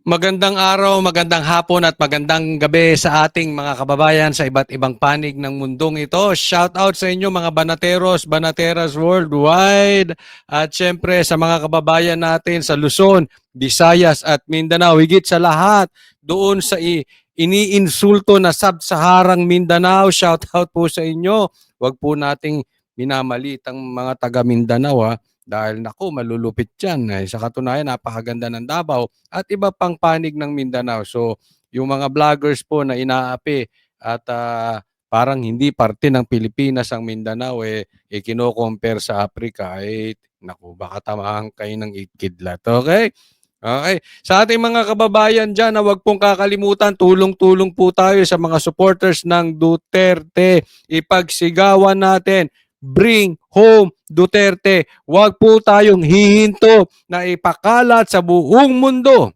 Magandang araw, magandang hapon at magandang gabi sa ating mga kababayan sa iba't ibang panig ng mundong ito. Shout out sa inyo mga banateros, banateras worldwide at syempre sa mga kababayan natin sa Luzon, Visayas at Mindanao. Higit sa lahat doon sa iniinsulto na Sub-Saharang Mindanao. Shout out po sa inyo. Huwag po nating minamalit ang mga taga Mindanao ha. Dahil naku, malulupit yan. Sa katunayan, napakaganda ng Davao at iba pang panig ng Mindanao. So, yung mga vloggers po na inaapi at parang hindi parte ng Pilipinas ang Mindanao, kino-compare sa Africa, naku, baka tamahan kayo ng itkidlat. Okay? Okay. Sa ating mga kababayan dyan, huwag pong kakalimutan, tulong-tulong po tayo sa mga supporters ng Duterte. Ipagsigawan natin, bring home Duterte. Huwag po tayong hihinto na ipakalat sa buong mundo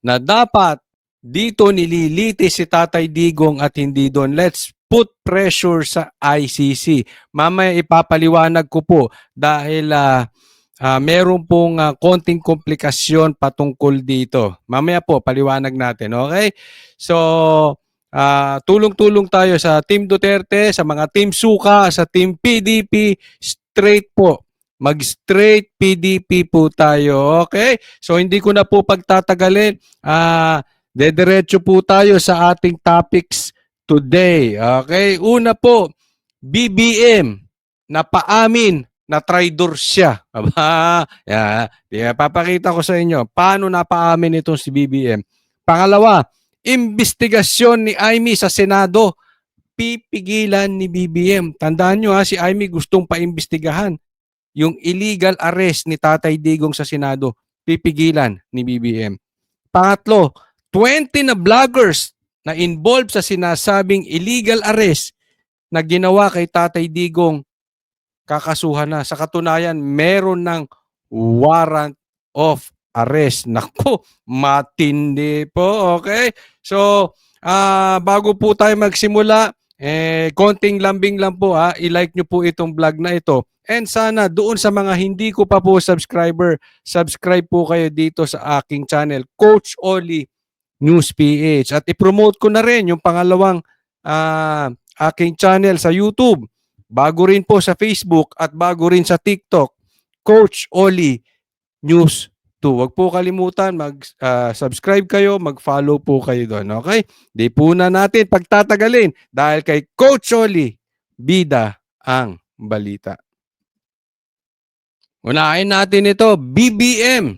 na dapat dito nililitis si Tatay Digong at hindi doon. Let's put pressure sa ICC. Mamaya ipapaliwanag ko po dahil meron pong konting komplikasyon patungkol dito. Mamaya po, paliwanag natin, okay? So, tulong-tulong tayo sa Team Duterte, sa mga Team Suka, sa Team PDP, straight po. Mag-straight PDP po tayo, okay? So, hindi ko na po pagtatagalin. Dediretso po tayo sa ating topics today, okay? Una po, BBM na paamin na traidor siya. Aba, papakita ko sa inyo paano napaamin itong si BBM. Pangalawa, investigasyon ni Amy sa Senado. Pipigilan ni BBM. Tandaan nyo si Amy gustong paimbestigahan. Yung illegal arrest ni Tatay Digong sa Senado, pipigilan ni BBM. Pangatlo, 20 na vloggers na involved sa sinasabing illegal arrest na ginawa kay Tatay Digong, kakasuhan na. Sa katunayan, meron ng warrant of arrest. Naku, matindi po. Okay? So, bago po tayo magsimula, konting lambing lang po i-like nyo po itong vlog na ito. And sana doon sa mga hindi ko pa po subscriber, subscribe po kayo dito sa aking channel, Coach Oli News PH. At i-promote ko na rin yung pangalawang aking channel sa YouTube. Bago rin po sa Facebook at bago rin sa TikTok, Coach Oli News 2. Huwag po kalimutan, mag-subscribe kayo, mag-follow po kayo doon. Okay? Di po na natin pagtatagalin dahil kay Coach Oli, bida ang balita. Unahin natin ito, BBM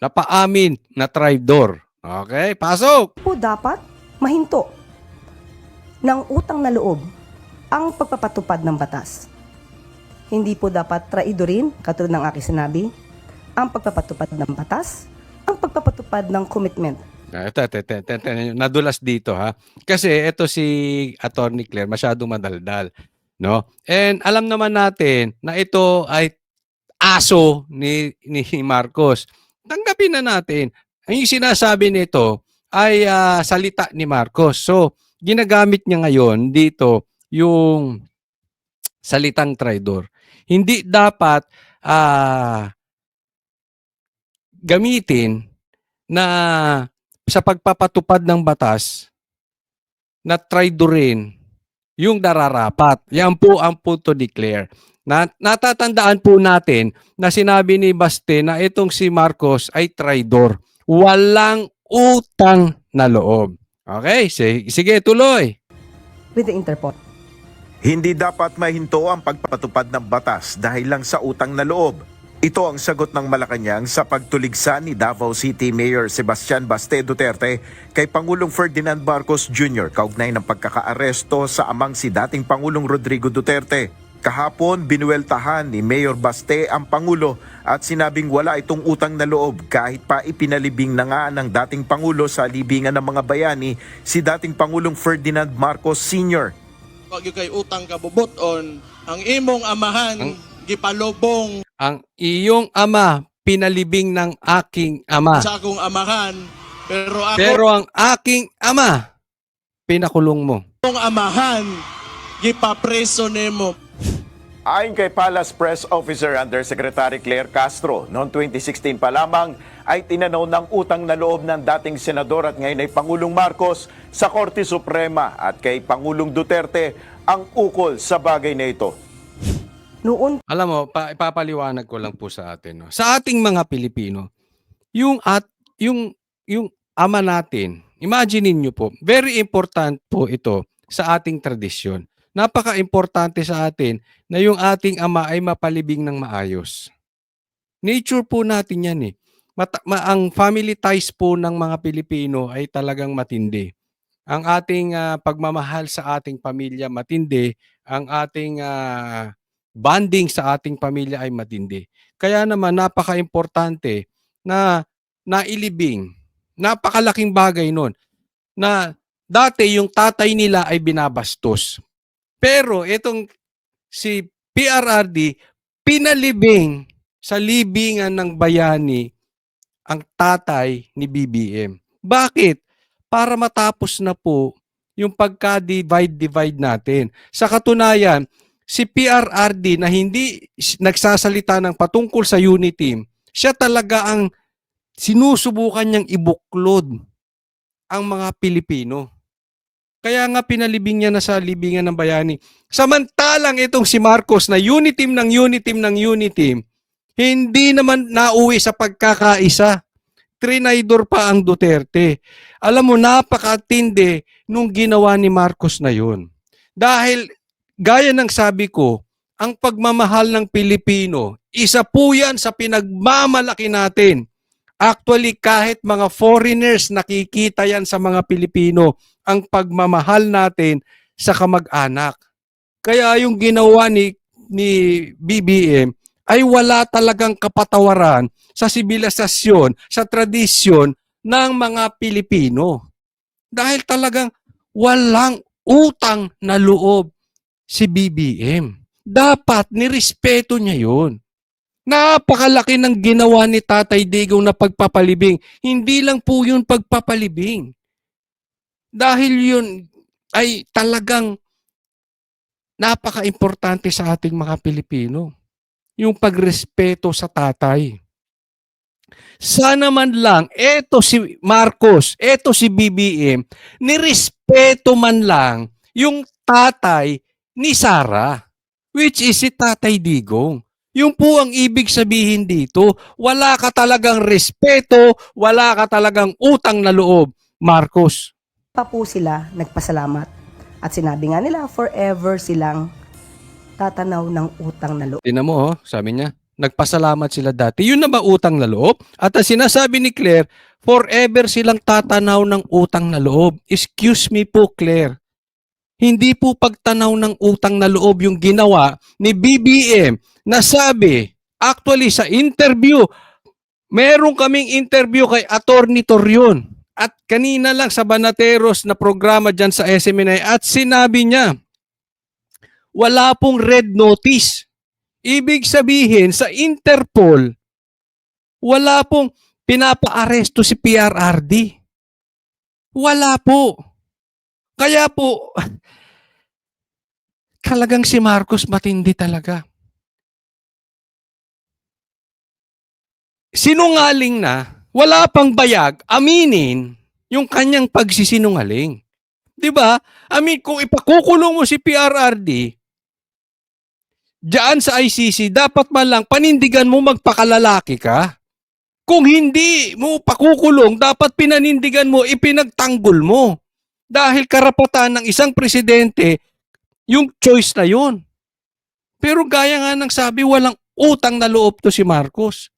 na paamin na traidor. Okay? Pasok! Po dapat mahinto ng utang na loob ang pagpapatupad ng batas. Hindi po dapat traidorin, katulad ng aking sinabi, ang pagpapatupad ng batas, ang pagpapatupad ng commitment. Nadulas dito Kasi ito si Attorney Claire masyadong madaldal, no? And alam naman natin na ito ay aso ni Marcos. Tanggapin na natin. Ang sinasabi nito ay salita ni Marcos. So, ginagamit niya ngayon dito yung salitang traidor. Hindi dapat gamitin na sa pagpapatupad ng batas na traidorin yung nararapat. Yan po ang punto declare. Natatandaan po natin na sinabi ni Baste na itong si Marcos ay traidor. Walang utang na loob. Okay? Sige, tuloy. With the Interpol. Hindi dapat mahinto ang pagpapatupad ng batas dahil lang sa utang na loob. Ito ang sagot ng Malacanang sa pagtuligsa ni Davao City Mayor Sebastian Baste Duterte kay Pangulong Ferdinand Marcos Jr. kaugnay ng pagkakaaresto sa amang si dating Pangulong Rodrigo Duterte. Kahapon, binuweltahan ni Mayor Baste ang Pangulo at sinabing wala itong utang na loob kahit pa ipinalibing na nga ng dating Pangulo sa libingan ng mga bayani si dating Pangulong Ferdinand Marcos Sr. Wag yung kay utang kabubuton, ang imong amahan, gipalobong ang iyong ama pinalibing ng aking ama. sa akong amahan, pero ako Pero ang aking ama pinakulong mo. akong amahan, gipapreso nimo. Ayon kay Palace Press Officer Undersecretary Claire Castro, noong 2016 pa lamang ay tinanaw ng utang na loob ng dating senador at ngayon ay Pangulong Marcos sa Korte Suprema at kay Pangulong Duterte ang ukol sa bagay na ito. Noon Alam mo, ipapaliwanag ko lang po sa atin. No? Sa ating mga Pilipino, yung ama natin, imagine niyo po, very important po ito sa ating tradisyon. Napaka-importante sa atin na yung ating ama ay mapalibing ng maayos. Nature po natin yan eh. Ang family ties po ng mga Pilipino ay talagang matindi. Ang ating pagmamahal sa ating pamilya matindi, ang ating bonding sa ating pamilya ay matindi. Kaya naman napaka-importante na nailibing, napakalaking bagay nun, na dati yung tatay nila ay binabastos. Pero itong si PRRD, pinalibing sa libingan ng bayani ang tatay ni BBM. Bakit? Para matapos na po yung pagka-divide natin. Sa katunayan, si PRRD na hindi nagsasalita ng patungkol sa unity, siya talaga ang sinusubukan niyang ibuklod ang mga Pilipino. Kaya nga pinalibing niya na sa libingan ng bayani. Samantalang itong si Marcos na unitim, hindi naman nauwi sa pagkakaisa. Trinaydor pa ang Duterte. Alam mo, napakatindi nung ginawa ni Marcos na yun. Dahil, gaya ng sabi ko, ang pagmamahal ng Pilipino, isa po yan sa pinagmamalaki natin. Actually, kahit mga foreigners, nakikita yan sa mga Pilipino, ang pagmamahal natin sa kamag-anak. Kaya yung ginawa ni BBM ay wala talagang kapatawaran sa sibilisasyon, sa tradisyon ng mga Pilipino. Dahil talagang walang utang na loob si BBM. Dapat nirespeto niya yun. Napakalaki ng ginawa ni Tatay Digong na pagpapalibing. Hindi lang po yun pagpapalibing. Dahil yun ay talagang napaka-importante sa ating mga Pilipino. Yung pagrespeto sa tatay. Sana man lang, eto si Marcos, eto si BBM, nirespeto man lang yung tatay ni Sara, which is si Tatay Digong. Yung po ang ibig sabihin dito, wala ka talagang respeto, wala ka talagang utang na loob, Marcos. pa po sila nagpasalamat. At sinabi nga nila, forever silang tatanaw ng utang na loob. Tingnan mo, sabi niya, nagpasalamat sila dati. Yun na ba utang na loob? At ang sinasabi ni Claire, forever silang tatanaw ng utang na loob. Excuse me po, Claire. Hindi po pagtanaw ng utang na loob yung ginawa ni BBM na sabi, actually sa interview, meron kaming interview kay Attorney Torion. At kanina lang sa Banateros na programa dyan sa SMNI at sinabi niya, wala pong red notice. Ibig sabihin sa Interpol, wala pong pinapa-aresto si PRRD. Wala po. Kaya po, talagang si Marcos matindi talaga. Sinungaling na, wala pang bayag, aminin yung kanyang pagsisinungaling. 'Di ba? Kung ipakukulong mo si PRRD, diyan sa ICC, dapat man lang panindigan mo magpakalalaki ka. Kung hindi mo pakukulong, dapat pinanindigan mo, ipinagtanggol mo. Dahil karapatan ng isang presidente, yung choice na yun. Pero gaya nga ng sabi, walang utang na loob to si Marcos.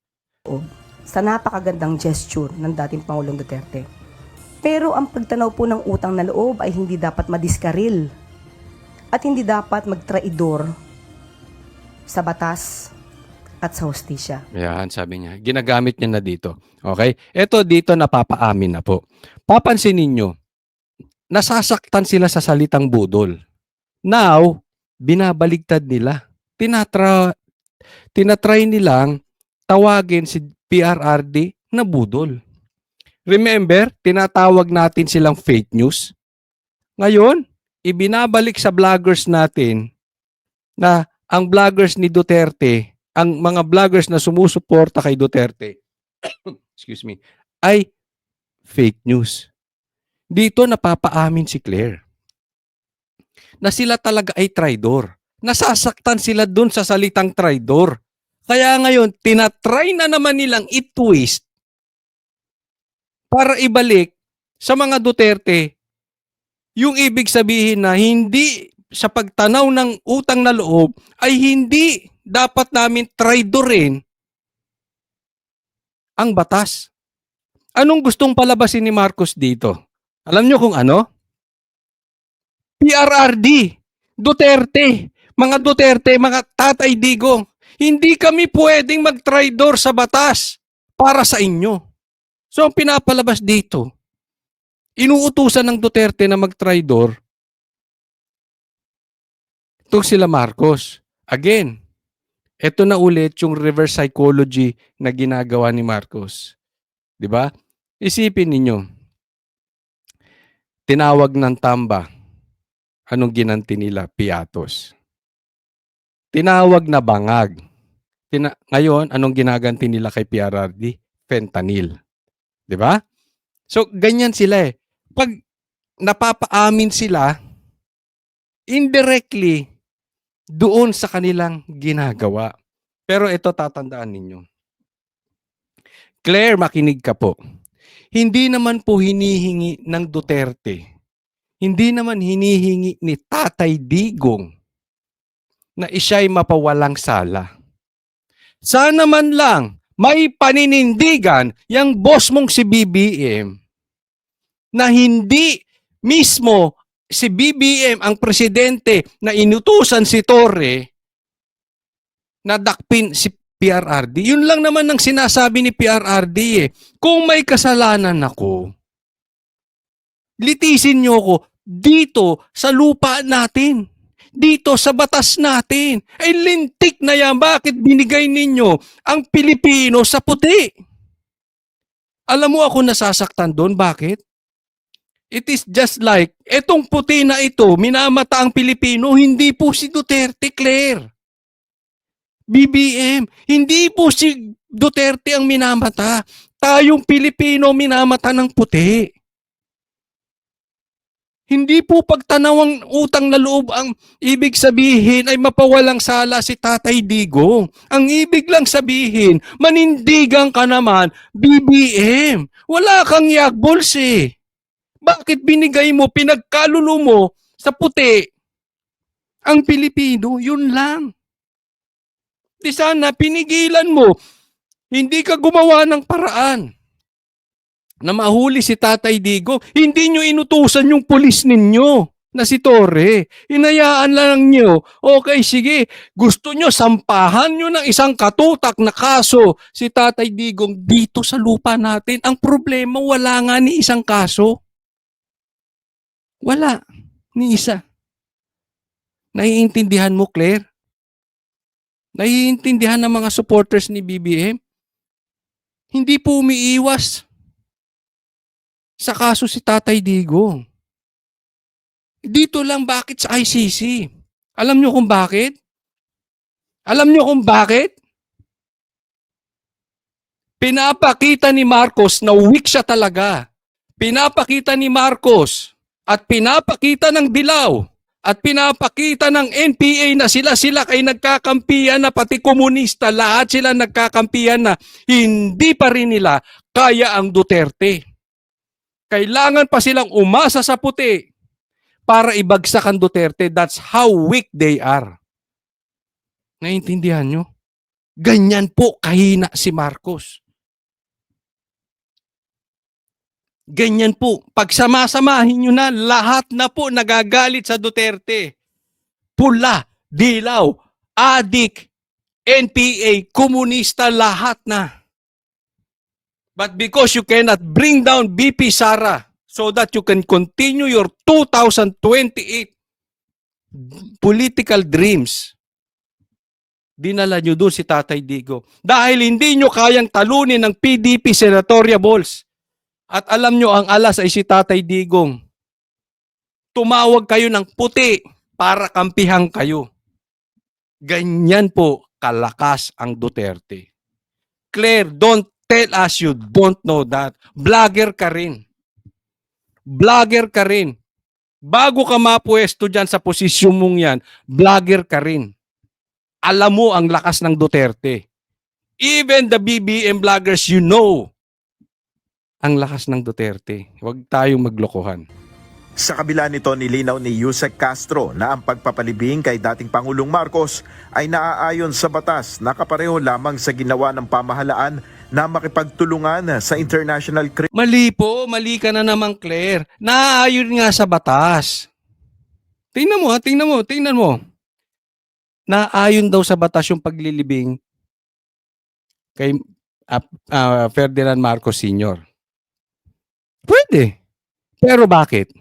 Sa napakagandang gesture ng dating Pangulong Duterte. Pero ang pagtanaw po ng utang na loob ay hindi dapat madiskaril at hindi dapat magtraidor sa batas at sa hustisya. Yan, sabi niya. Ginagamit niya na dito. Okay? Ito dito napapaamin na po. Papansin ninyo, nasasaktan sila sa salitang budol. Now, binabaligtad nila. Tinatry nilang tawagin si PRRD na budol. Remember, tinatawag natin silang fake news. Ngayon, ibinabalik sa vloggers natin na ang vloggers ni Duterte, ang mga vloggers na sumusuporta kay Duterte, excuse me, ay fake news. Dito napapaamin si Claire na sila talaga ay traidor. Nasasaktan sila dun sa salitang traidor. Kaya ngayon, tinatry na naman nilang i-twist para ibalik sa mga Duterte yung ibig sabihin na hindi sa pagtanaw ng utang na loob ay hindi dapat namin traidorin ang batas. Anong gustong palabasin ni Marcos dito? Alam nyo kung ano? PRRD, Duterte, mga Tatay Digong, hindi kami pwedeng mag-traidor sa batas para sa inyo. So ang pinapalabas dito, inuutusan ng Duterte na mag-traidor itong sila Marcos. Again, ito na ulit yung reverse psychology na ginagawa ni Marcos. 'Di ba? Isipin ninyo, tinawag ng tamba, anong ginanti nila? Piatos. Tinawag na bangag. Ngayon, anong ginaganti nila kay PRRD? Fentanyl. 'Di ba? So, ganyan sila eh. Pag napapaamin sila, indirectly, doon sa kanilang ginagawa. Pero ito tatandaan ninyo. Claire, makinig ka po. Hindi naman po hinihingi ng Duterte. Hindi naman hinihingi ni Tatay Digong na siya'y mapawalang sala. Sana man lang may paninindigan yung boss mong si BBM na hindi mismo si BBM ang presidente na inutusan si Torre na dakpin si PRRD. Yun lang naman ang sinasabi ni PRRD eh. Kung may kasalanan ako, litisin niyo ako dito sa lupa natin. Dito sa batas natin. Ay lintik na yan. Bakit binigay ninyo ang Pilipino sa puti? Alam mo ako nasasaktan doon. Bakit? It is just like, etong puti na ito, minamata ang Pilipino, hindi po si Duterte, Claire. BBM, hindi po si Duterte ang minamata. Tayong Pilipino minamata ng puti. Hindi po pagtanawang utang na loob ang ibig sabihin ay mapawalang sala si Tatay Digong. Ang ibig lang sabihin, manindigan ka naman, BBM. Wala kang yakbols eh. Bakit binigay mo, pinagkalulo mo sa puti ang Pilipino? Yun lang. Di sana pinigilan mo. Hindi ka gumawa ng paraan na mahuli si Tatay Digong. Hindi nyo inutusan yung pulis ninyo na si Torre. Hinayaan lang nyo. Okay, sige. Gusto nyo, sampahan nyo ng isang katutak na kaso si Tatay Digong dito sa lupa natin. Ang problema, wala nga ni isang kaso. Wala. Ni isa. Naiintindihan mo, Claire? Naiintindihan ng mga supporters ni BBM? Hindi po umiiwas sa kaso si Tatay Digong. Dito lang bakit sa ICC? Alam nyo kung bakit? Alam nyo kung bakit? Pinapakita ni Marcos na weak siya talaga. Pinapakita ni Marcos at pinapakita ng Dilaw at pinapakita ng NPA na sila kay nagkakampihan na pati komunista, lahat sila nagkakampihan na hindi pa rin nila kaya ang Duterte. Kailangan pa silang umasa sa puti para ibagsak ang Duterte. That's how weak they are. Naiintindihan nyo? Ganyan po kahina si Marcos. Ganyan po. Pagsamasamahin nyo na, lahat na po nagagalit sa Duterte. Pula, dilaw, adik, NPA, komunista, lahat na. But because you cannot bring down BP Sara so that you can continue your 2028 political dreams, dinala nyo doon si Tatay Digong. Dahil hindi nyo kayang talunin ng PDP senatorial balls. At alam nyo, ang alas ay si Tatay Digong. Tumawag kayo ng puti para kampihan kayo. Ganyan po kalakas ang Duterte. Claire, don't tell us you don't know that. Vlogger ka rin. Vlogger ka rin. Bago ka mapuesto dyan sa posisyon mong yan, vlogger ka rin. Alam mo ang lakas ng Duterte. Even the BBM vloggers, you know ang lakas ng Duterte. Huwag tayong maglokohan. Sa kabila nito, nilinaw ni Yusek Castro na ang pagpapalibing kay dating Pangulong Marcos ay naaayon sa batas na kapareho lamang sa ginawa ng pamahalaan na makipagtulungan sa international Mali po, mali ka na naman, Claire. Naaayon nga sa batas. Tingnan mo. Naaayon daw sa batas yung paglilibing kay Ferdinand Marcos Sr. Pwede. Pero bakit?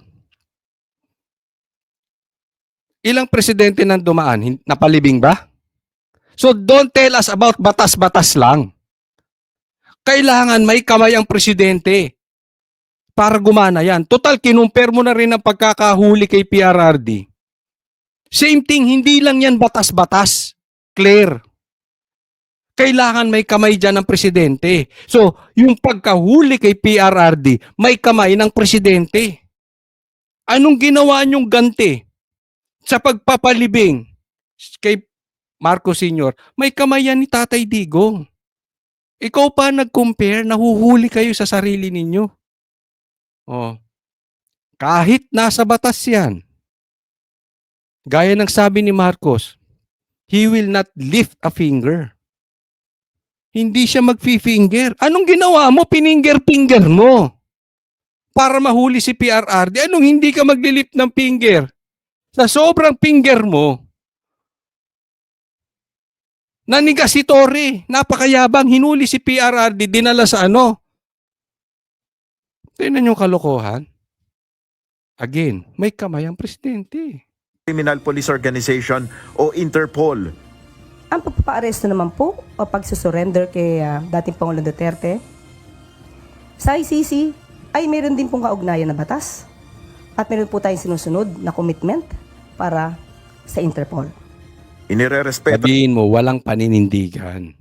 Ilang presidente nang dumaan, napalibing ba? So don't tell us about batas-batas lang. Kailangan may kamay ang presidente para gumana yan. Total, kinumpir mo na rin ang pagkakahuli kay PRRD. Same thing, hindi lang yan batas-batas. Clear. Kailangan may kamay dyan ng presidente. So, yung pagkahuli kay PRRD, may kamay ng presidente. Anong ginawa niyong ganti sa pagpapalibing kay Marcos Sr.? May kamay yan ni Tatay Digong. Ikaw pa nag-compare, nahuhuli kayo sa sarili ninyo. Oh. Kahit nasa batas yan, gaya ng sabi ni Marcos, he will not lift a finger. Hindi siya magfi-finger. Anong ginawa mo? Pininger-finger mo. Para mahuli si PRRD. Anong hindi ka maglilift ng finger? Sa sobrang finger mo, nanigas si Torre, napakayabang, hinuli si PRRD, dinala sa ano? Tingnan yung kalokohan. Again, may kamay ang presidente. Criminal Police Organization o Interpol. Ang pagpapaaresto naman po o pagsusurrender kay dating Pangulong Duterte sa ICC ay meron din pong kaugnayan na batas at meron po tayong sinusunod na commitment para sa Interpol. Inirerespeto Sabihin mo, walang paninindigan.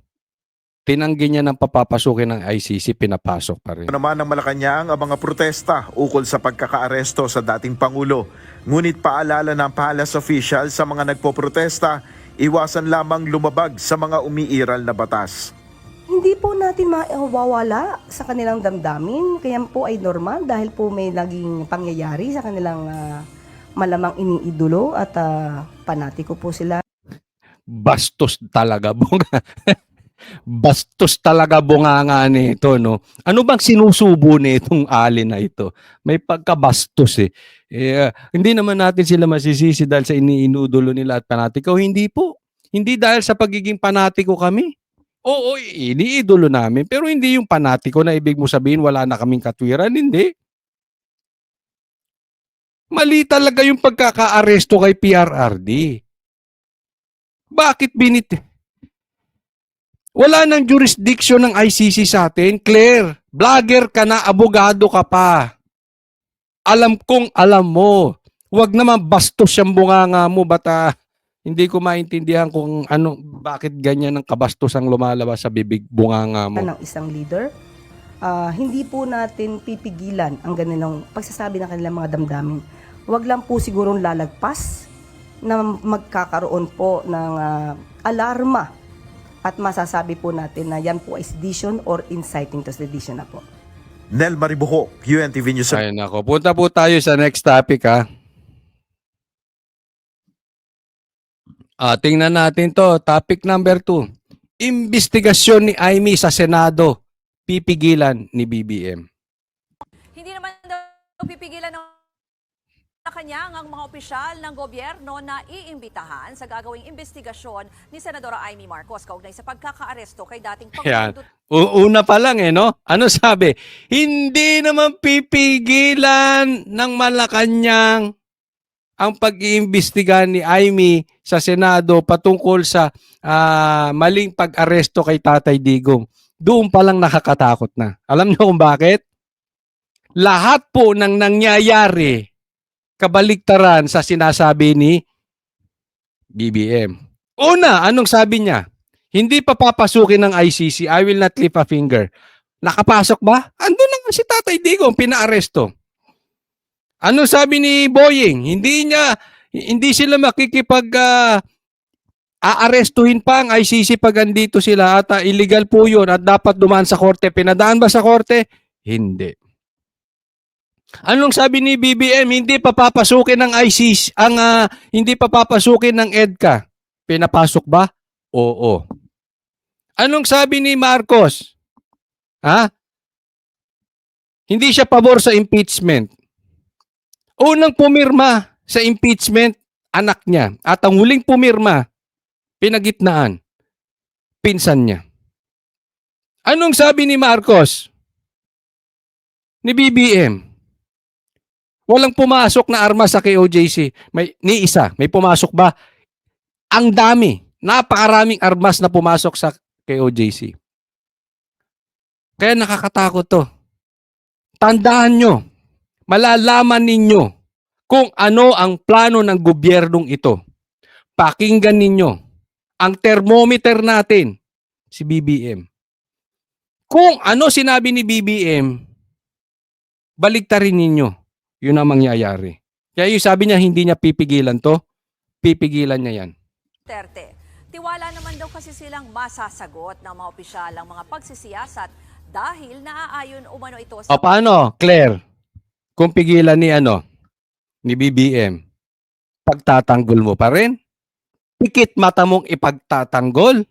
Tinanggi niya ng papapasukin ng ICC, pinapasok pa rin. naman ng Malacanang ang mga protesta ukol sa pagkakaaresto sa dating Pangulo. Ngunit paalala ng palace official sa mga nagpoprotesta, iwasan lamang lumabag sa mga umiiral na batas. Hindi po natin mawawala sa kanilang damdamin, kaya po ay normal dahil po may naging pangyayari sa kanilang malamang iniidolo at panatiko po sila. Bastos talaga, bunga. Bastos talaga bunganga nito, no? Ano bang sinusubo nitong alin na ito? May pagkabastos eh. Hindi naman natin sila masisisi dahil sa iniinudulo nila at panatiko. Hindi po. Hindi dahil sa pagiging panatiko kami. Oo, iniidolo namin. Pero hindi yung panatiko na ibig mo sabihin wala na kaming katwiran. Hindi. Mali talaga yung pagkakaaresto kay PRRD. Bakit wala nang jurisdiction ng ICC sa atin? Claire, vlogger ka na, abogado ka pa. Alam kong alam mo. Huwag naman bastos siyang bunganga mo, bata. Hindi ko maintindihan kung bakit ganyan ang kabastos ang lumalabas sa bibig bunganga mo. Ng isang leader, hindi po natin pipigilan ang ganilang pagsasabi ng kanilang mga damdamin. Huwag lang po sigurong lalagpas na magkakaroon po ng alarma at masasabi po natin na yan po ay sedition or inciting to sedition na po. Nel Maribuhok, UNTV News. Ay nako, punta po tayo sa next topic ha. Tingnan natin to, topic number 2. Investigasyon ni Aimee sa Senado, pipigilan ni BBM. Hindi naman daw pipigilan ng Malacanang ang mga opisyal ng gobyerno na iimbitahan sa gagawing investigasyon ni Senadora Aimee Marcos kaugnay sa pagkakaaresto kay dating Yan. Pangulong Una pa lang no? Ano sabi? Hindi naman pipigilan ng Malacanang ang pag-iimbestiga ni Aimee sa Senado patungkol sa maling pag-aresto kay Tatay Digong. Doon pa lang nakakatakot na. Alam niyo kung bakit? Lahat po ng nangyayari kabaliktaran sa sinasabi ni BBM. Una, anong sabi niya? Hindi pa papasukin ng ICC. I will not lift a finger. Nakapasok ba? Andun na nga si Tatay Digong, pinaaresto. Ano sabi ni Boying? Hindi sila makikipag aarestuhin pa ang ICC pag andito sila at illegal po yun at dapat dumaan sa korte. Pinadaan ba sa korte? Hindi. Anong sabi ni BBM? Hindi pa papasukin ng ICC, hindi pa papasukin ng EDCA. Pinapasok ba? Oo. Anong sabi ni Marcos? Hindi siya pabor sa impeachment. Unang pumirma sa impeachment, anak niya. At ang huling pumirma, pinagitnaan, pinsan niya. Anong sabi ni Marcos? Ni BBM? Walang pumasok na armas sa KOJC. Ni isa. May pumasok ba? Ang dami. Napakaraming armas na pumasok sa KOJC. Kaya nakakatakot to. Tandaan nyo, malalaman ninyo kung ano ang plano ng gobyernong ito. Pakinggan ninyo ang thermometer natin, si BBM. Kung ano sinabi ni BBM, baligtarin ninyo. Yun ang mangyayari. Kaya yung sabi niya, hindi niya pipigilan to, pipigilan niya yan. Duterte. Tiwala naman daw kasi silang masasagot ng mga opisyal ang mga pagsisiyasat dahil naaayon umano ito sa... O paano, Claire? Kung pigilan ni BBM, pagtatanggol mo pa rin? Pikit mata mong ipagtatanggol?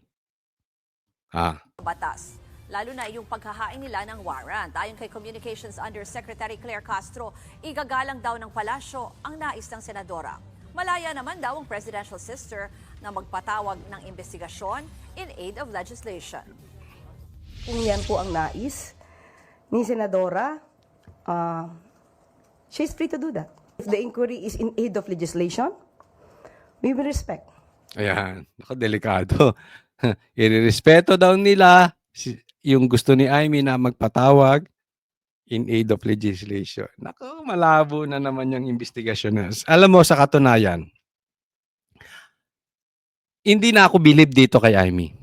batas. Lalo na yung paghahain nila ng warrant. Ayon kay Communications Undersecretary Claire Castro, igagalang daw ng palasyo ang nais ng senadora. Malaya naman daw ang presidential sister na magpatawag ng investigasyon in aid of legislation. Kung yan po ang nais ni Senadora, she's free to do that. If the inquiry is in aid of legislation, we will respect. Ayan, delikado. Irerespeto daw nila yung gusto ni Amy na magpatawag in aid of legislation. Naku, malabo na naman yung investigasyon. Alam mo, sa katunayan, hindi na ako believe dito kay Amy.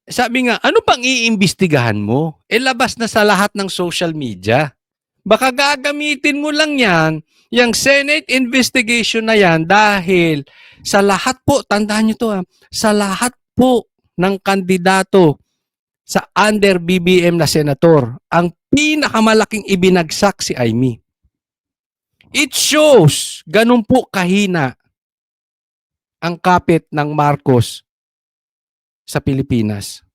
Sabi nga, ano pang iimbestigahan mo? Labas na sa lahat ng social media. Baka gagamitin mo lang yan, yung Senate investigation na yan, dahil sa lahat po, tandaan nyo to, sa lahat po ng kandidato sa under BBM na senator, ang pinakamalaking ibinagsak si Amy. It shows, ganun po kahina ang kapit ng Marcos sa Pilipinas.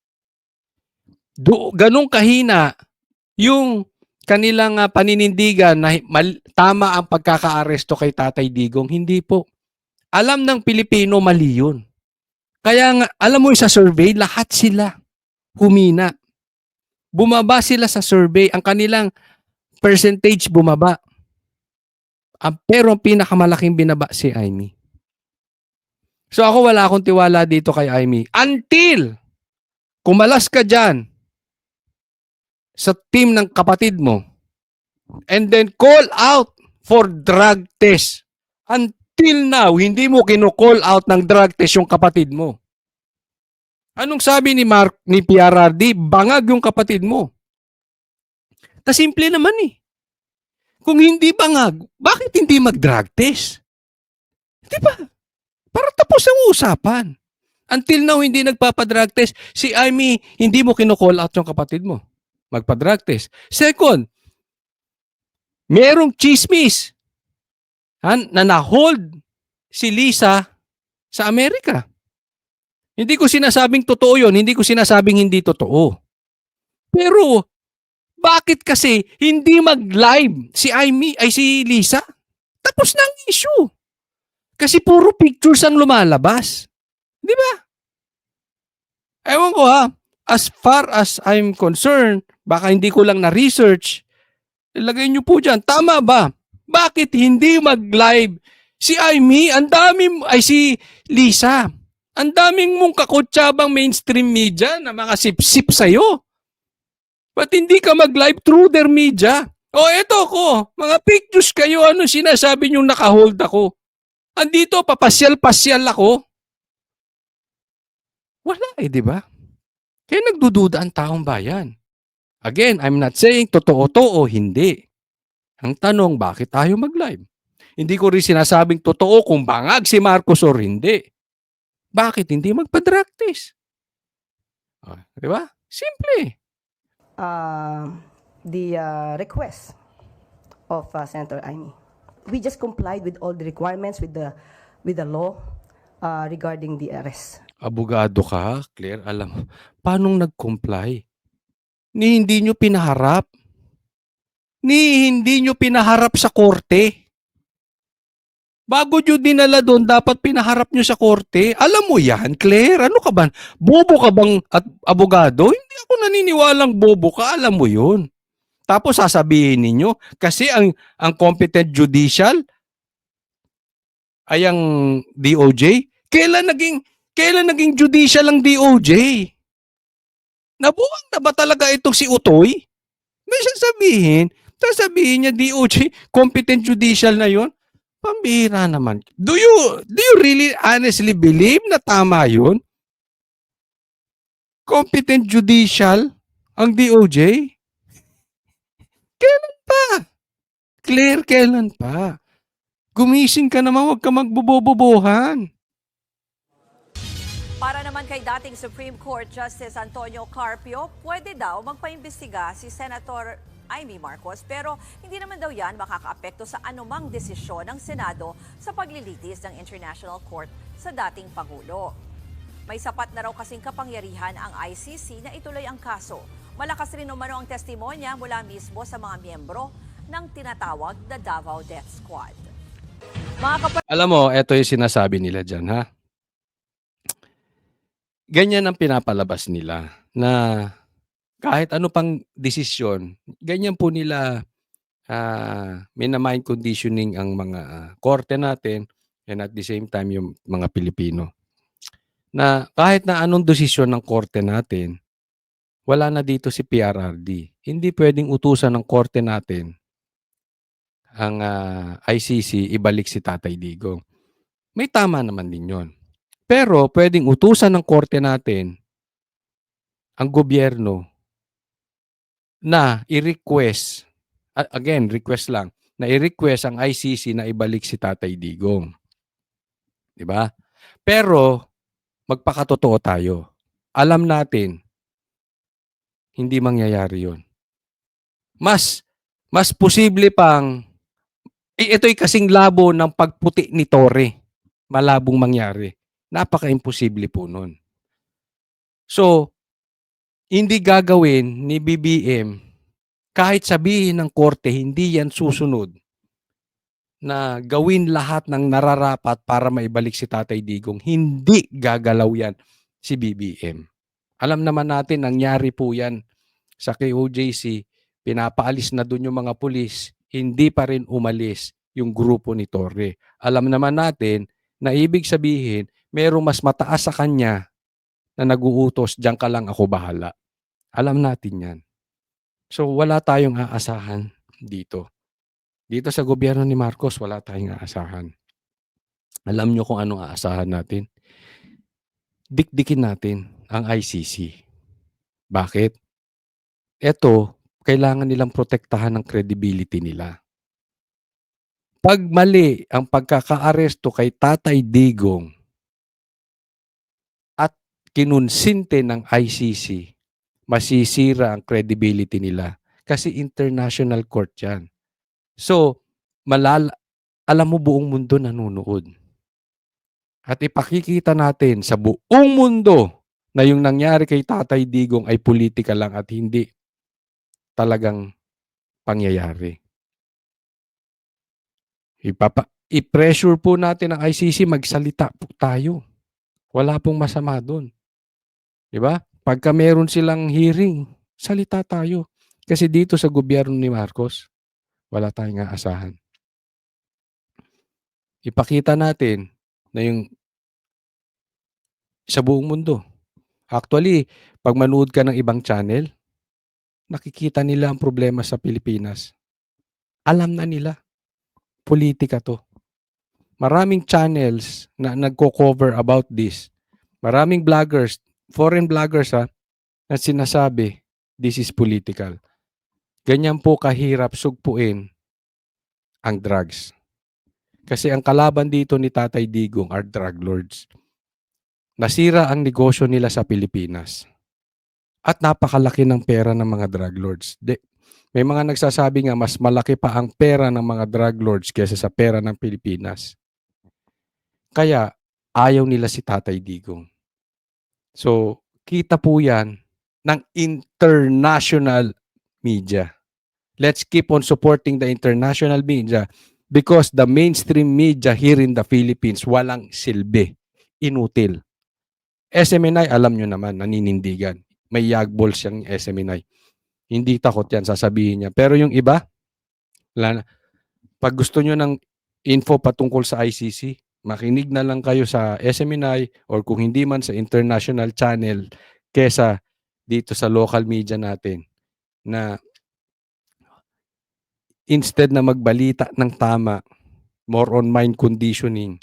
Ganun kahina yung kanilang paninindigan na tama ang pagkakaaresto kay Tatay Digong. Hindi po. Alam ng Pilipino, mali yun. Kaya nga, alam mo sa survey, lahat sila humina. Bumaba sila sa survey. Ang kanilang percentage bumaba. Pero ang pinakamalaking binaba si Amy. So ako wala akong tiwala dito kay Amy. Until kumalas ka dyan sa team ng kapatid mo and then call out for drug test. Until now, hindi mo kino-call out ng drug test yung kapatid mo. Anong sabi ni PRRD? Bangag yung kapatid mo. Ta simple naman eh. Kung hindi bangag, bakit hindi mag-drug test? Di ba? Para tapos ang usapan. Until now, hindi nagpapadrug test. Si Amy, hindi mo kino-call out yung kapatid mo. Magpa-drug test. Second, merong chismis na na-hold si Lisa sa Amerika. Hindi ko sinasabing totoo yun. Hindi ko sinasabing hindi totoo. Pero, bakit kasi hindi mag-live si Lisa? Tapos na ang issue. Kasi puro pictures ang lumalabas. Di ba? Ewan ko as far as I'm concerned, baka hindi ko lang na-research, ilagay nyo po dyan, tama ba? Bakit hindi mag-live si si Lisa? Ang daming mong kakutsabang mainstream media na mga sip-sip sa'yo. Ba't hindi ka mag-live through their media? O eto ko, mga pictures kayo, ano sinasabi nyo nakahold ako? Andito, papasyal-pasyal ako. Wala di ba? Kaya nagdududa ang taong bayan. Again, I'm not saying totoo to o hindi. Ang tanong, bakit tayo mag-live? Hindi ko rin sinasabing totoo kung bangag si Marcos or hindi. Bakit hindi magpa-drug test? Di ba? Simple. The request of Senator Amy. We just complied with all the requirements with the law regarding the arrest. Abogado ka, Claire, alam mo. Paano nag-comply? Ni hindi nyo pinaharap. Ni hindi nyo pinaharap sa korte. Bago nyo dinala doon, dapat pinaharap nyo sa korte. Alam mo yan, Claire? Ano ka ba? Bobo ka bang at abogado? Hindi ako naniniwalang bobo ka. Alam mo yun. Tapos sasabihin ninyo, kasi ang competent judicial ay ang DOJ. Kailan naging judicial ang DOJ? Nabuwang na ba talaga itong si Utoy? May sasabihin niya DOJ, competent judicial na yon. Pambihira naman. Do you really honestly believe na tama yun? Competent judicial ang DOJ? Kailan pa? Claire, kailan pa? Gumising ka naman, huwag ka magbobobobohan. Para naman kay dating Supreme Court Justice Antonio Carpio, pwede daw magpaimbestiga si Senator Amy Marcos, pero hindi naman daw yan makakaapekto sa anumang desisyon ng Senado sa paglilitis ng International Court sa dating Pangulo. May sapat na raw kasing kapangyarihan ang ICC na ituloy ang kaso. Malakas rin umano ang testimonya mula mismo sa mga miyembro ng tinatawag na Davao Death Squad. Alam mo, eto yung sinasabi nila dyan, ha? Ganyan ang pinapalabas nila na kahit ano pang desisyon, ganyan po nila minamind conditioning ang mga korte natin and at the same time yung mga Pilipino. Na kahit na anong desisyon ng korte natin, wala na dito si PRRD. Hindi pwedeng utusan ng korte natin ang ICC ibalik si Tatay Digong. May tama naman din yun. Pero pwedeng utusan ng korte natin ang gobyerno na i-request, again, request lang, na i-request ang ICC na ibalik si Tatay Digong. Diba? Pero, magpakatotoo tayo. Alam natin, hindi mangyayari yun. Mas posible pang, ito'y kasing labo ng pagputi ni Torre. Malabong mangyari. Napaka-imposible po nun. So, hindi gagawin ni BBM kahit sabihin ng korte hindi yan susunod na gawin lahat ng nararapat para maibalik si Tatay Digong. Hindi gagalaw yan si BBM. Alam naman natin, nangyari po yan sa KOJC. Pinapaalis na dun yung mga pulis, hindi pa rin umalis yung grupo ni Torre. Alam naman natin na ibig sabihin, merong mas mataas sa kanya na nag-uutos, diyan ka lang, ako bahala. Alam natin yan. So wala tayong aasahan dito. Dito sa gobyerno ni Marcos, wala tayong aasahan. Alam nyo kung anong aasahan natin? Dikdikin natin ang ICC. Bakit? Ito, kailangan nilang protektahan ng credibility nila. Pag mali ang pagkakaaresto kay Tatay Digong at kinunsinte ng ICC, masisira ang credibility nila. Kasi international court yan. So, alam mo buong mundo nanonood. At ipakikita natin sa buong mundo na yung nangyari kay Tatay Digong ay politika lang at hindi talagang pangyayari. I-pressure po natin ang ICC, magsalita po tayo. Wala pong masama doon. Diba? Pagka meron silang hearing, salita tayo. Kasi dito sa gobyerno ni Marcos, wala tayong aasahan. Ipakita natin na yung sa buong mundo. Actually, pag manood ka ng ibang channel, nakikita nila ang problema sa Pilipinas. Alam na nila. Politika to. maraming channels na nagko-cover about this. Maraming vloggers, foreign vloggers na sinasabi, this is political. Ganyan po kahirap sugpuin ang drugs. Kasi ang kalaban dito ni Tatay Digong are drug lords. Nasira ang negosyo nila sa Pilipinas. At napakalaki ng pera ng mga drug lords. May mga nagsasabi nga mas malaki pa ang pera ng mga drug lords kaysa sa pera ng Pilipinas. Kaya ayaw nila si Tatay Digong. So, kita po yan ng international media. Let's keep on supporting the international media because the mainstream media here in the Philippines walang silbi. Inutil. SMNI, alam nyo naman, naninindigan. May yagbol siyang SMNI. Hindi takot yan, sasabihin niya. Pero yung iba, wala na. Pag gusto nyo ng info patungkol sa ICC, makinig na lang kayo sa SMNI or kung hindi man sa international channel kesa dito sa local media natin na instead na magbalita ng tama, more on mind conditioning,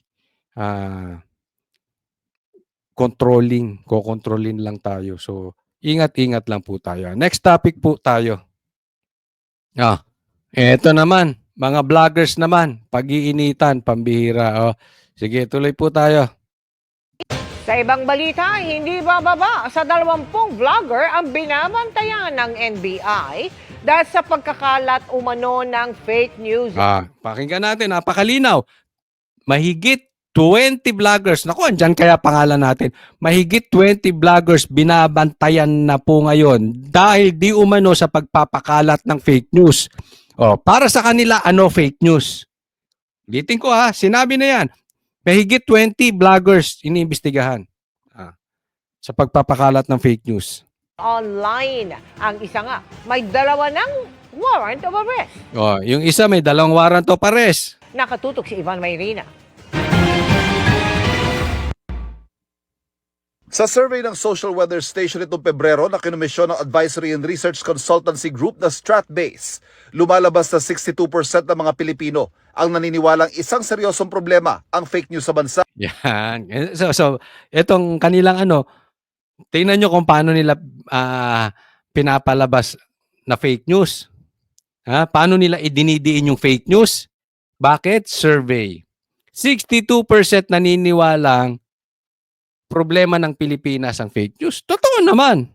kokontrolin lang tayo. So, ingat-ingat lang po tayo. Next topic po tayo. Eto naman, mga vloggers naman, pag-iinitan, pambihira. Sige, tuloy po tayo. Sa ibang balita, hindi bababa sa 20 vlogger ang binabantayan ng NBI dahil sa pagkakalat umano ng fake news. Pakinggan natin, napakalinaw. Mahigit 20 vloggers, naku, andyan kaya pangalan natin, mahigit 20 vloggers binabantayan na po ngayon dahil di umano sa pagpapakalat ng fake news. Para sa kanila, ano fake news? Ulitin ko sinabi na yan. Mahigit 20 vloggers iniimbestigahan sa pagpapakalat ng fake news. Online. Ang isa nga, may 2 ng warrant of arrest. Yung isa may 2 warrant of arrest. Nakatutok si Ivan Mayrina. Sa survey ng Social Weather Station itong Pebrero na kinomisyon ng Advisory and Research Consultancy Group na Stratbase, lumalabas na 62% ng mga Pilipino ang naniniwalang isang seryosong problema ang fake news sa bansa. Yan. So itong kanilang tingnan nyo kung paano nila pinapalabas na fake news. Paano nila idinidiin yung fake news? Bakit? Survey. 62% naniniwalang problema ng Pilipinas ang fake news. Totoo naman.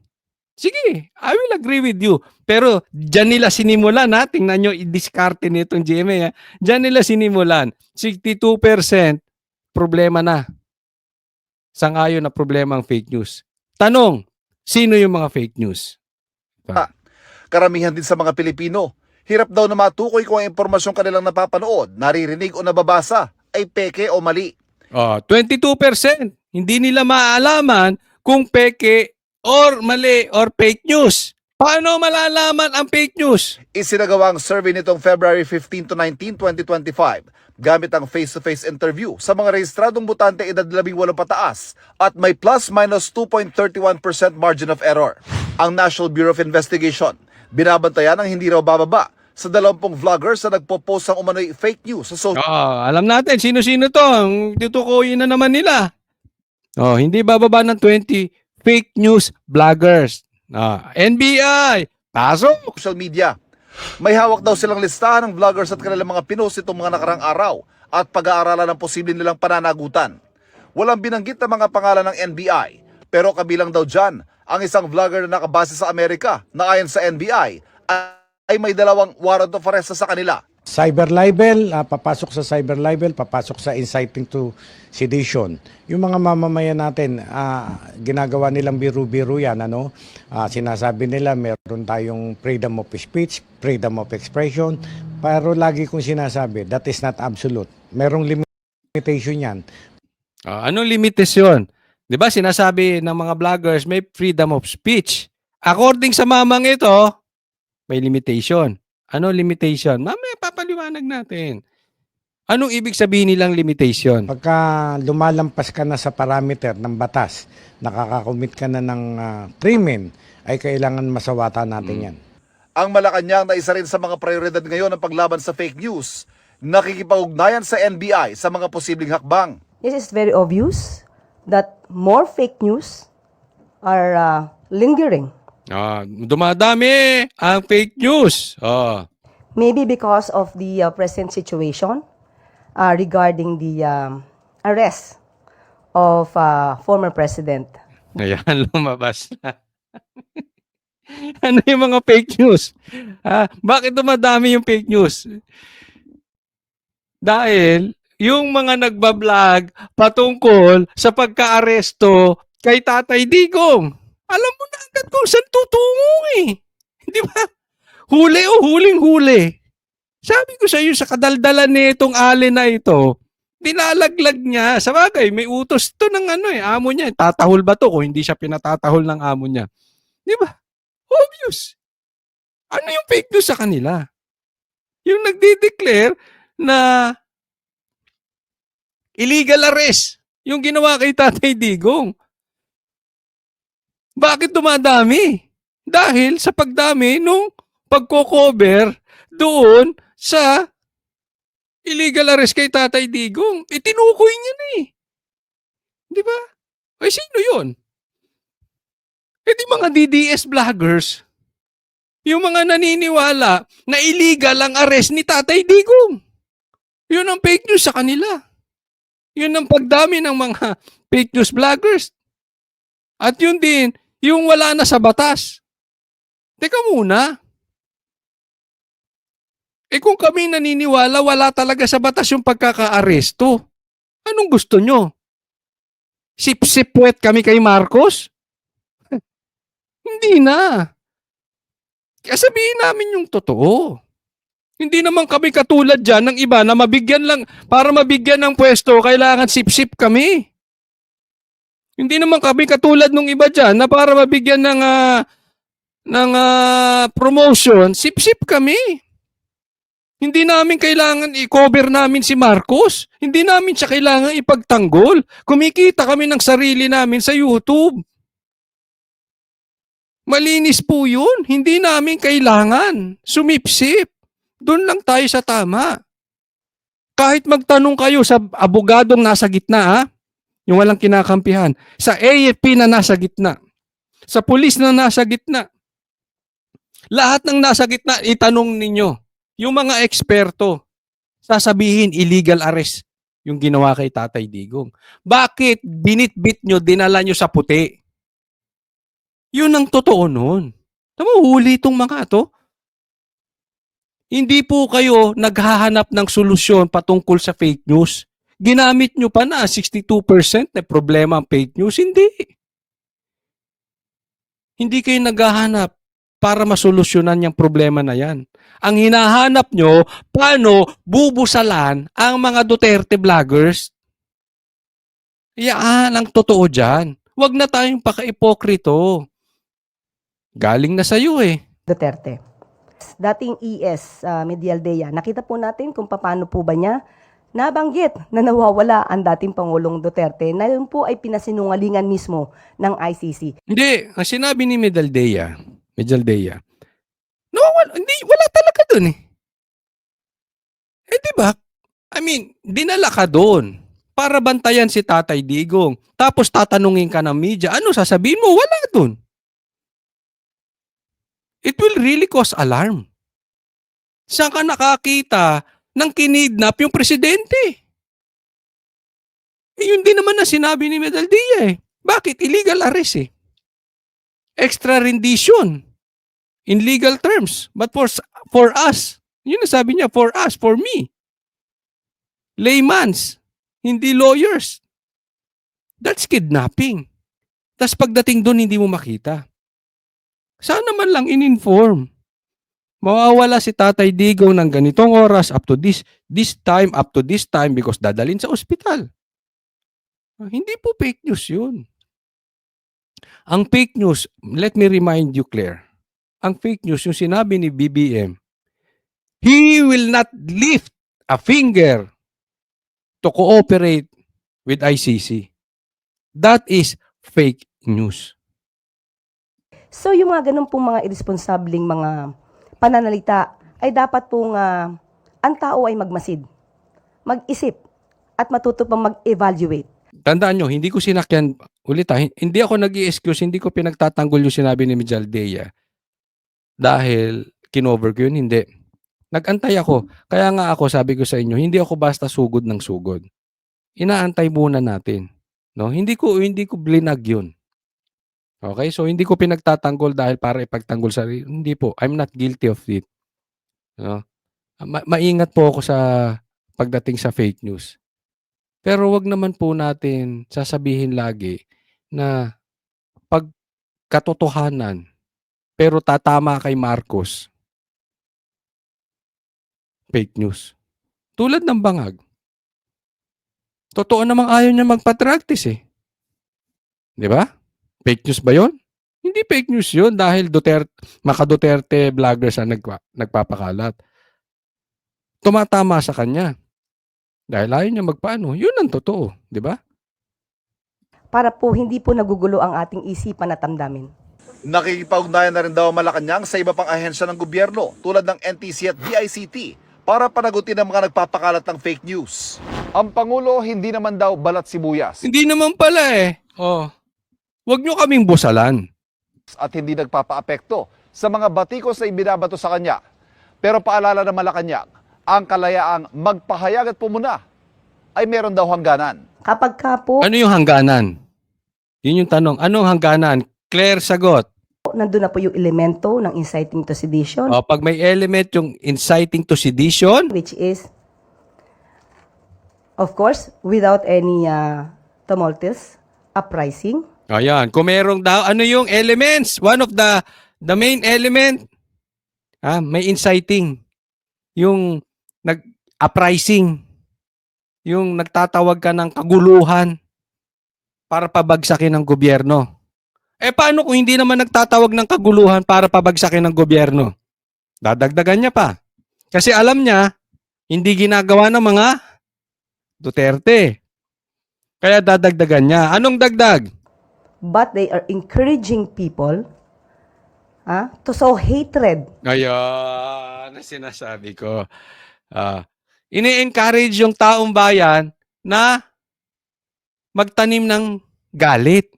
Sige, I will agree with you. Pero dyan nila sinimulan tingnan nyo, i-discarte nitong GMA. Dyan nila sinimulan. 62% problema na. Sangayon na problema ang fake news. Tanong, sino yung mga fake news? Karamihan din sa mga Pilipino, hirap daw na matukoy kung ang impormasyong kanilang napapanood, naririnig o nababasa ay peke o mali. 22%. Hindi nila maalaman kung peke or mali or fake news. Paano malalaman ang fake news? Isinagawa ang survey nitong February 15 to 19, 2025 gamit ang face-to-face interview sa mga rehistradong botante edad 18 pataas at may plus-minus 2.31% margin of error. Ang National Bureau of Investigation binabantayan ang hindi raw bababa sa 20 vloggers na nagpo-post ng umano'y fake news sa social Alam natin sino-sino to. Ang tutukuyin na naman nila. Hindi bababa ng 20 fake news vloggers. NBI, pasok! media. May hawak daw silang listahan ng vloggers at kanilang mga pinost itong mga nakarang araw at pag-aaralan ng posibleng nilang pananagutan. Walang binanggit na mga pangalan ng NBI, pero kabilang daw dyan ang isang vlogger na nakabase sa Amerika na ayon sa NBI ay may 2 warrant of arrest sa kanila. Cyber libel, papasok sa cyber libel, papasok sa inciting to sedition. Yung mga mamamayan natin, ginagawa nilang biru-biru yan. Sinasabi nila meron tayong freedom of speech, freedom of expression, pero lagi kong sinasabi, that is not absolute. Merong limitation yan. Anong limitasyon? Di ba sinasabi ng mga vloggers may freedom of speech. According sa mamang ito, may limitation. Ano limitation? Mamaya papaliwanag natin. Anong ibig sabihin nilang limitation? Pagka lumalampas ka na sa parameter ng batas, nakakakomit ka na ng krimen, ay kailangan masawatan natin yan. Ang Malacanang na isa rin sa mga prioridad ngayon ng paglaban sa fake news, nakikipag-ugnayan sa NBI sa mga posibleng hakbang. It is very obvious that more fake news are lingering. Dumadami ang fake news. Maybe because of the present situation regarding the arrest of former President. Ayan, lumabas na. Ano yung mga fake news? Bakit dumadami yung fake news? Dahil yung mga nagbablog patungkol sa pagka-aresto kay Tatay Digong. Alam mo na agad kung saan tutungo eh. Di ba? Huli o huling-huli. Sabi ko sa iyo, sa kadaldalan nitong alin na ito, dinalaglag niya. Sa bagay, may utos to ng amo niya. Tatahol ba to kung hindi siya pinatatahol ng amo niya? Di ba? Obvious. Ano yung fake news sa kanila? Yung nagdi-declare na illegal arrest yung ginawa kay Tatay Digong. Bakit dumadami? Dahil sa pagdami nung pagko-cover doon sa illegal arrest kay Tatay Digong. Tinukoy niya na eh. Di ba? Ay, sino yun? Di mga DDS vloggers. Yung mga naniniwala na illegal ang arrest ni Tatay Digong. Yun ang fake news sa kanila. Yun ang pagdami ng mga fake news vloggers. At yun din, yung wala na sa batas. Teka muna. Kung kami naniniwala, wala talaga sa batas yung pagkaka-aresto. Anong gusto nyo? Sip-sipwet kami kay Marcos? Hindi na. Kaya sabihin namin yung totoo. Hindi naman kami katulad dyan ng iba na mabigyan lang, para mabigyan ng pwesto, kailangan sip-sip kami. Hindi naman kami katulad ng iba dyan na para mabigyan ng promotion, sip-sip kami. Hindi namin kailangan i-cover namin si Marcos. Hindi namin siya kailangan ipagtanggol. Kumikita kami ng sarili namin sa YouTube. Malinis po yun. Hindi namin kailangan sumipsip. Doon lang tayo sa tama. Kahit magtanong kayo sa abogadong nasa gitna, yung walang kinakampihan, sa AFP na nasa gitna, sa pulis na nasa gitna, lahat ng nasa gitna, itanong ninyo, yung mga eksperto, sasabihin illegal arrest yung ginawa kay Tatay Digong. Bakit binitbit nyo, dinala nyo sa puti? Yun ang totoo nun. Tama, huli itong mga to. Hindi po kayo naghahanap ng solusyon patungkol sa fake news. Ginamit nyo pa na 62% na problema ang fake news. Hindi. Hindi kayo naghahanap para masolusyonan yung problema na yan. Ang hinahanap nyo, paano bubusalan ang mga Duterte vloggers? Yan ang totoo dyan. Huwag na tayong paka-ipokrito. Galing na sa'yo eh. Duterte. Dating ES Medialdea, nakita po natin kung paano po ba niya nabanggit na nawawala ang dating Pangulong Duterte na yun po ay pinasinungalingan mismo ng ICC. Hindi, ang sinabi ni Medialdea, nawawala, hindi, wala talaga dun eh. Di ba? I mean, dinala ka doon para bantayan si Tatay Digong. Tapos tatanungin ka ng media, ano sasabihin mo? Wala doon. It will really cause alarm. Saan ka nakakita ng kinidnap yung presidente? Yun din naman na sinabi ni Medialdea eh. Bakit? Illegal arrest eh. Extra rendition in legal terms. But for us, yun na sabi niya, for us, for me. Laymans, hindi lawyers. That's kidnapping. Tapos pagdating doon, hindi mo makita. Sana man lang in-inform. Mawawala si Tatay Digong ng ganitong oras up to this time because dadalhin sa ospital. Hindi po fake news yun. Ang fake news, let me remind you, Claire, ang fake news, yung sinabi ni BBM, he will not lift a finger to cooperate with ICC. That is fake news. So yung mga ganun pong mga irresponsabling mga pananalita ay dapat pong ang tao ay magmasid. mag-isip at matuto pang mag-evaluate. Tandaan nyo, hindi ko sinakyan, ulit hindi ako nag-i-excuse, hindi ko pinagtatanggol yung sinabi ni Mijaldea dahil kinover ko yun, hindi. Nag-antay ako. Kaya nga ako, sabi ko sa inyo, hindi ako basta sugod ng sugod. Inaantay muna natin. No? Hindi ko blinag yun. Okay? So, hindi ko pinagtatanggol dahil para ipagtanggol sa hindi po. I'm not guilty of it. No? Maingat po ako sa pagdating sa fake news. Pero wag naman po natin sasabihin lagi na pag katotohanan pero tatama kay Marcos, fake news. Tulad ng bangag. Totoo namang ayaw niya magpa-practice eh. Di ba? Fake news ba yon? Hindi fake news yun dahil maka-Duterte vloggers ang nagpapakalat. Tumatama sa kanya. Dahil ayaw niya magpaano. Yun ang totoo. Di ba? Para po hindi po nagugulo ang ating isipan at damdamin. Nakikipag-ugnayan na rin daw ang Malacanang sa iba pang ahensya ng gobyerno tulad ng NTC at DICT para panagutin ang mga nagpapakalat ng fake news. Ang Pangulo hindi naman daw balat sibuyas Hindi naman pala eh. Oh. Huwag nyo kaming busalan. at hindi nagpapaapekto sa mga batikos na ibinabato sa kanya. Pero paalala ng Malacanang, ang kalayaang magpahayag at pumuna ay meron daw hangganan. Kapag ka po Ano yung hangganan? Yun yung tanong. Anong hangganan? Claire sagot. nandun na po yung elemento ng inciting to sedition, O, pag may element yung inciting to sedition, which is, of course, without any tumultuous uprising. ayan, kung merong daw, ano yung elements? One of the main element, may inciting. Yung uprising. Yung nagtatawag ka ng kaguluhan para pabagsakin ng gobyerno. Paano kung hindi naman nagtatawag ng kaguluhan para pabagsakin ng gobyerno? Dadagdagan niya pa. Kasi alam niya, hindi ginagawa ng mga Duterte. Kaya dadagdagan niya. Anong dagdag? But they are encouraging people to sow hatred. Ayan, na sinasabi ko. Ini-encourage yung taong bayan na magtanim ng galit.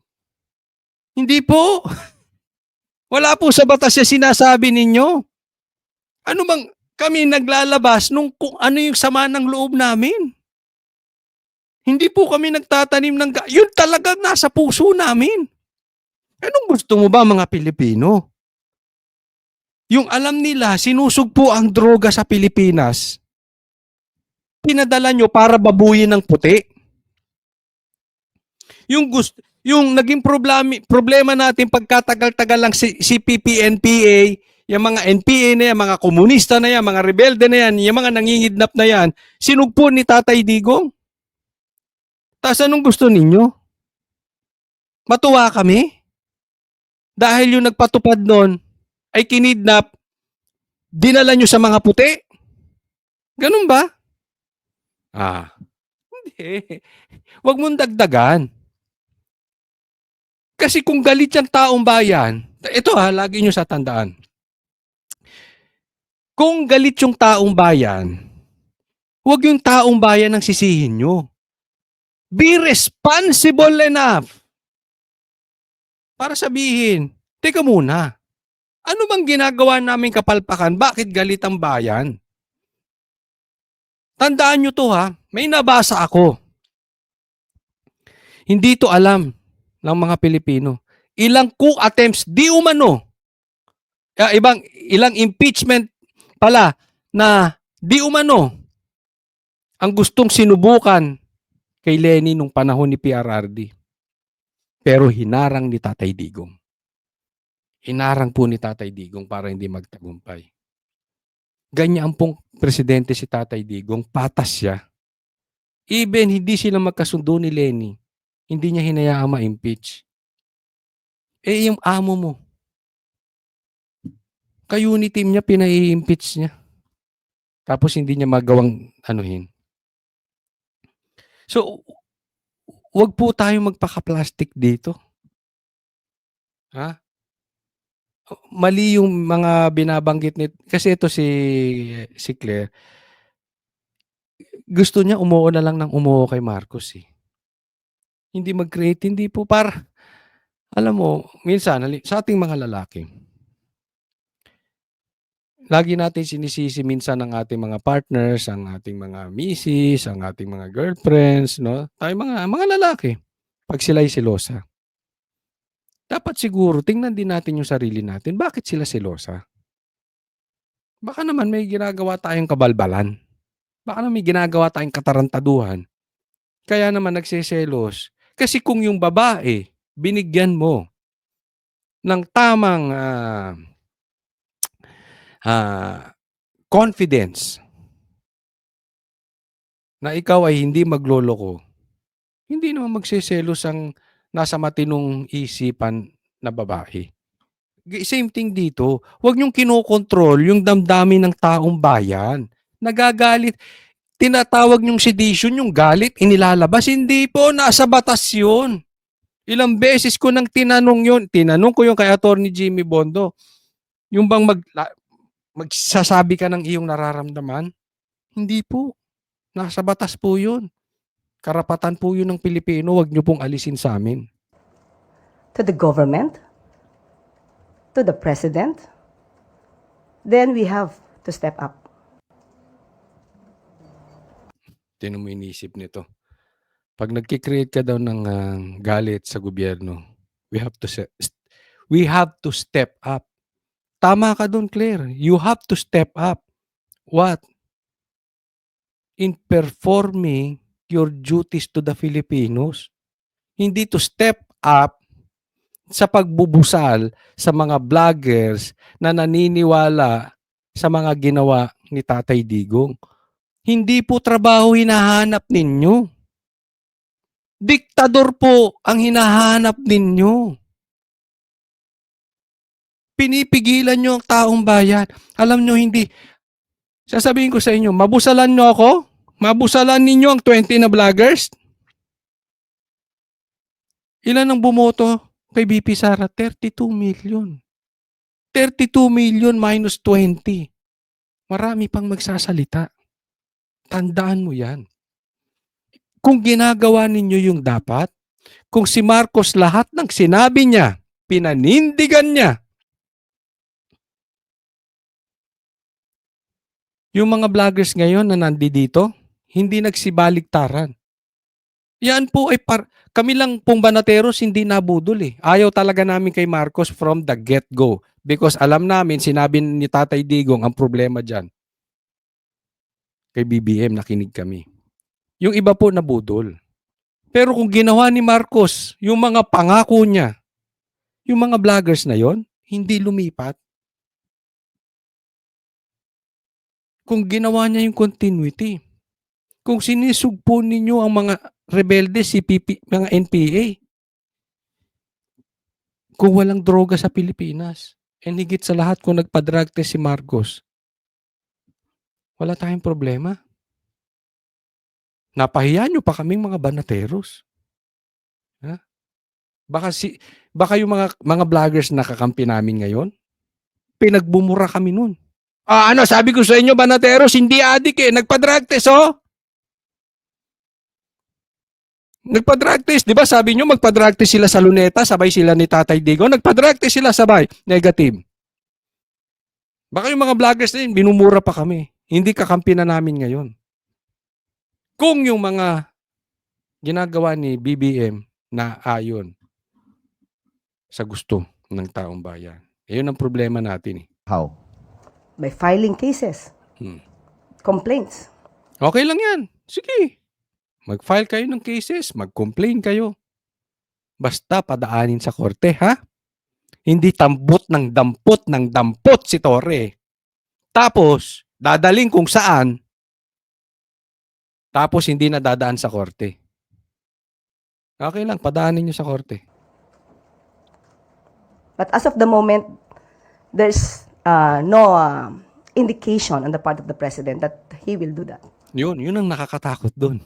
Hindi po. Wala po sa batas yung sinasabi ninyo. Ano bang kami naglalabas nung kung ano yung sama ng loob namin? Hindi po kami nagtatanim ng galit. Yun talaga nasa puso namin. Anong gusto mo ba mga Pilipino? Yung alam nila, sinusugpo ang droga sa Pilipinas. Pinadala nyo para babuyin ng puti. Yung naging problema natin pagkatagal-tagal lang si CPP, NPA, yung mga NPA na yan, mga komunista na yan, mga rebelde na yan, yung mga nangingidnap na yan, sinugpo ni Tatay Digong. Tapos anong gusto ninyo? Matuwa kami? Dahil yung nagpatupad nun ay kinidnap, dinala nyo sa mga puti? Ganun ba? Hindi. Huwag mong dagdagan. Kasi kung galit yung taong bayan, ito lagi nyo sa tandaan. Kung galit yung taong bayan, huwag yung taong bayan ang sisihin nyo. Be responsible enough para sabihin, teka muna, ano bang ginagawa namin kapalpakan? Bakit galit ang bayan? Tandaan nyo to may nabasa ako. Hindi to alam ng mga Pilipino. Ilang coup attempts, di umano. Ilang impeachment pala na di umano ang gustong sinubukan kay Lenny nung panahon ni PRRD. Pero hinarang ni Tatay Digong. Hinarang po ni Tatay Digong para hindi magtagumpay. Ganyan pong presidente si Tatay Digong, patas siya. Even hindi sila magkasundo ni Lenny, hindi niya hinayaang ma-impeach. Yung amo mo, ka-unit team niya, pinai-impeach niya. Tapos hindi niya magawang anuhin. So, wag po tayo magpaka-plastic dito. Mali yung mga binabanggit nito. Kasi ito si Claire. gusto niya umuo na lang ng umuo kay Marcos eh. Hindi mag-create, hindi po alam mo, minsan sa ating mga lalaki, lagi natin sinisisi minsan ang ating mga partners, ang ating mga misis, ang ating mga girlfriends, no? Tayo mga lalaki, pag sila'y selosa. Dapat siguro tingnan din natin yung sarili natin. Bakit sila selosa? Baka naman may ginagawa tayong kabalbalan. Baka naman may ginagawa tayong katarantaduhan. Kaya naman nagseselos. Kasi kung yung babae, binigyan mo ng tamang confidence na ikaw ay hindi magloloko, hindi naman magseselos ang nasa matinong isipan na babae. Same thing dito. Huwag niyong kinokontrol yung damdamin ng taong bayan. Nagagalit. Tinatawag niyong sedition, yung galit, inilalabas. Hindi po, nasa batas yun. Ilang beses ko nang tinanong yun. Tinanong ko yung kay Attorney Jimmy Bondo. Yung bang magsasabi ka ng iyong nararamdaman? Hindi po. Nasa batas po yun. Karapatan po yun ng Pilipino. Huwag niyo pong alisin sa amin. To the government, to the president, then we have to step up. Tinan mo inisip nito. Pag nagki-create ka daw ng galit sa gobyerno, we have to step up. Tama ka doon, Claire. You have to step up. What? In performing your duties to the Filipinos. Hindi to step up sa pagbubusal sa mga vloggers na naniniwala sa mga ginawa ni Tatay Digong. Hindi po trabaho hinahanap ninyo. Diktador po ang hinahanap ninyo. Pinipigilan nyo ang taong bayan. Alam nyo, hindi. Sasabihin ko sa inyo, mabusalan nyo ako? Mabusalan ninyo ang 20 na vloggers? Ilan ang bumoto kay BP Sara? 32 million. 32 million minus 20. Marami pang magsasalita. Tandaan mo yan. Kung ginagawa ninyo yung dapat, kung si Marcos lahat ng sinabi niya, pinanindigan niya, yung mga vloggers ngayon na nandito, hindi nagsibaligtaran. Yan po ay kami lang pong banateros hindi nabudol eh. Ayaw talaga namin kay Marcos from the get-go. Because alam namin, sinabi ni Tatay Digong ang problema dyan. Kay BBM, nakinig kami. Yung iba po nabudol. Pero kung ginawa ni Marcos, yung mga pangako niya, yung mga vloggers na yon, hindi lumipat. Kung ginawa niya yung continuity. Kung sinisugpo ninyo ang mga rebelde, mga NPA. Kung walang droga sa Pilipinas. And higit sa lahat kung nagpa-drug test si Marcos. Wala tayong problema. Napahiya nyo pa kaming mga banateros. Ha? Baka yung mga vloggers na kakampi namin ngayon, pinagbumura kami nun. Sabi ko sa inyo, banateros, hindi adik eh. Nagpa-drug test, oh. Nagpa-drug test. Di ba sabi nyo, magpa-drug test sila sa Luneta, sabay sila ni Tatay Digong. Nagpa-drug test sila sabay. Negative. Baka yung mga vloggers na yun, binumura pa kami. Hindi kakampi na namin ngayon. Kung yung mga ginagawa ni BBM na ayon sa gusto ng taong bayan. Yun ang problema natin eh. How? By filing cases, complaints. Okay lang yan. Sige. Mag-file kayo ng cases, mag-complain kayo. Basta padaanin sa korte, ha? Hindi dampot si Torre. Tapos, dadaling kung saan, tapos hindi na dadaan sa korte. Okay lang, padaanin nyo sa korte. But as of the moment, there's no indication on the part of the president that he will do that. Yun ang nakakatakot doon.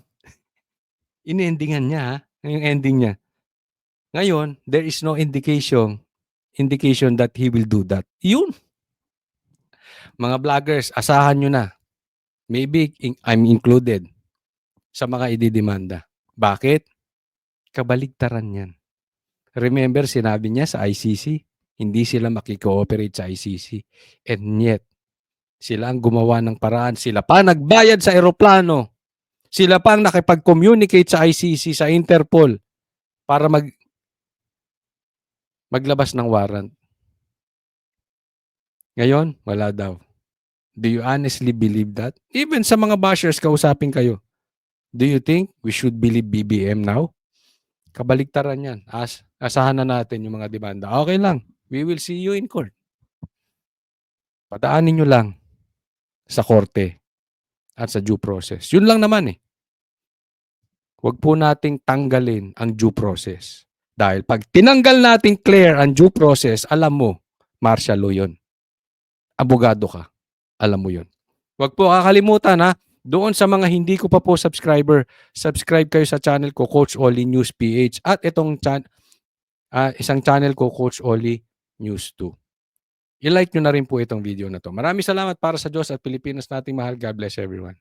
In-endingan niya, ha? Yung ending niya. Ngayon, there is no indication that he will do that. Yun. Mga vloggers, asahan nyo na. Maybe I'm included. sa mga ididemanda. Bakit? Kabaligtaran yan. Remember, sinabi niya sa ICC, hindi sila makikooperate sa ICC. And yet, sila ang gumawa ng paraan. Sila pa nagbayad sa eroplano. Sila pa ang nakipag-communicate sa ICC, sa Interpol, para maglabas ng warrant. Ngayon, wala daw. Do you honestly believe that? Even sa mga bashers, kausapin kayo. Do you think we should believe BBM now? Kabaligtaran yan. Asahan na natin yung mga demanda. Okay lang. We will see you in court. Padaanin nyo lang sa korte at sa due process. Yun lang naman eh. Huwag po nating tanggalin ang due process. Dahil pag tinanggal natin clear ang due process, alam mo, martial law yun. Abogado ka. Alam mo yun. Huwag po kakalimutan ha. Doon sa mga hindi ko pa po subscriber, subscribe kayo sa channel ko, Coach Oli News PH. At itong isang channel ko, Coach Oli News 2. I-like nyo na rin po itong video na to. Maraming salamat para sa Diyos at Pilipinas nating mahal. God bless everyone.